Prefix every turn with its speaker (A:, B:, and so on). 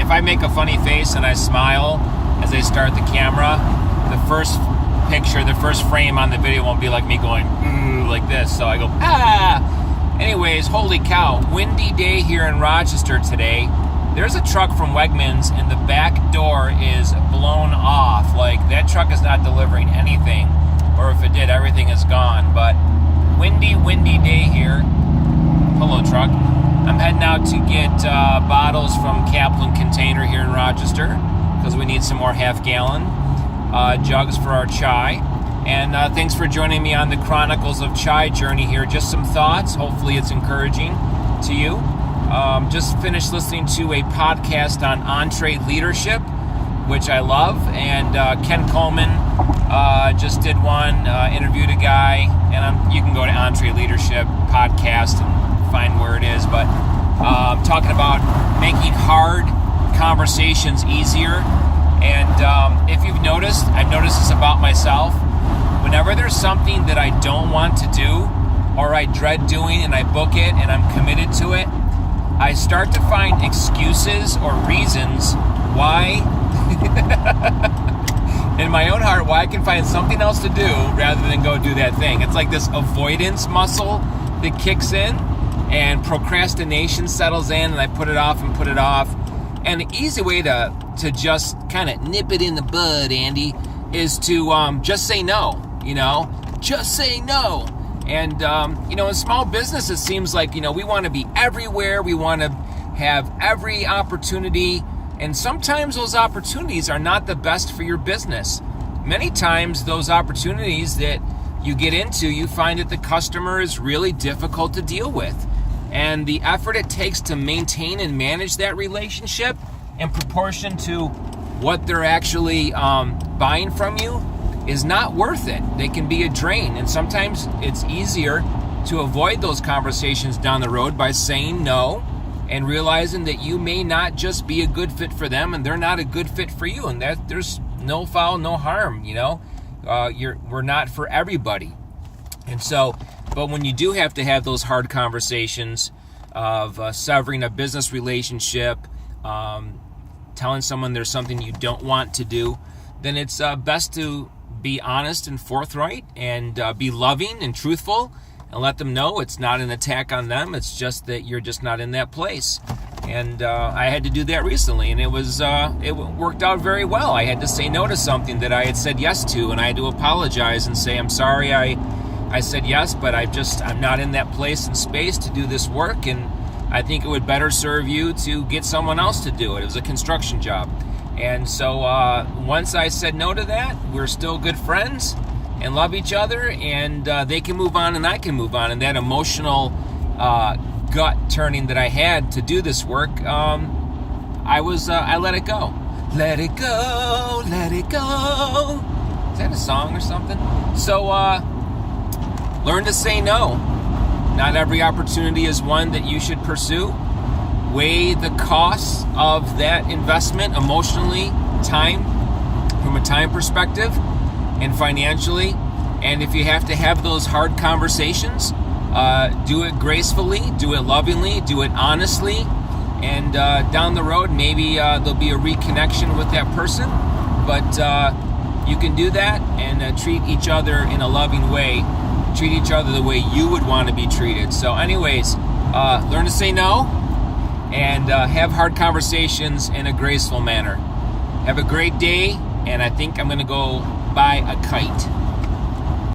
A: if I make a funny face and I smile as I start the camera, the first picture, the first frame on the video won't be like me going, ooh, like this. So I go, ah. Anyways, holy cow, windy day here in Rochester today. There's a truck from Wegmans and the back door is blown off. Like, that truck is not delivering anything. Or if it did, everything is gone. But windy day here. Hello, truck. I'm heading out to get bottles from Kaplan Container here in Rochester because we need some more half-gallon jugs for our chai. And thanks for joining me on the Chronicles of Chai journey here. Just some thoughts. Hopefully it's encouraging to you. Just finished listening to a podcast on EntreLeadership, which I love. And Ken Coleman just did one, interviewed a guy. And you can go to EntreLeadership podcast and find where it is. But talking about making hard conversations easier. And if you've noticed, I've noticed this about myself. Whenever there's something that I don't want to do or I dread doing and I book it and I'm committed to it, I start to find excuses or reasons why, in my own heart, why I can find something else to do rather than go do that thing. It's like this avoidance muscle that kicks in and procrastination settles in and I put it off and put it off. And the easy way to just kind of nip it in the bud, Andy, is to just say no. Just say no. And, in small business, it seems like, we want to be everywhere. We want to have every opportunity. And sometimes those opportunities are not the best for your business. Many times those opportunities that you get into, you find that the customer is really difficult to deal with. And the effort it takes to maintain and manage that relationship in proportion to what they're actually buying from you is not worth it. They can be a drain. And sometimes it's easier to avoid those conversations down the road by saying no and realizing that you may not just be a good fit for them and they're not a good fit for you. And that there's no foul, no harm, we're not for everybody. And so, but when you do have to have those hard conversations of severing a business relationship, telling someone there's something you don't want to do, then it's best to be honest and forthright and be loving and truthful and let them know it's not an attack on them. It's just that you're just not in that place. And I had to do that recently, and it worked out very well. I had to say no to something that I had said yes to, and I had to apologize and say, I'm sorry I said yes, but I'm not in that place and space to do this work, and I think it would better serve you to get someone else to do it. It was a construction job. And so once I said no to that, we're still good friends and love each other, and they can move on and I can move on. And that emotional gut turning that I had to do this work, I let it go. Let it go, let it go. Is that a song or something? So learn to say no. Not every opportunity is one that you should pursue. Weigh the costs of that investment emotionally, from a time perspective, and financially. And if you have to have those hard conversations, do it gracefully, do it lovingly, do it honestly. And down the road, maybe there'll be a reconnection with that person. But you can do that and treat each other in a loving way. Treat each other the way you would want to be treated. So anyways, learn to say no. And have hard conversations in a graceful manner. Have a great day, and I think I'm going to go buy a kite.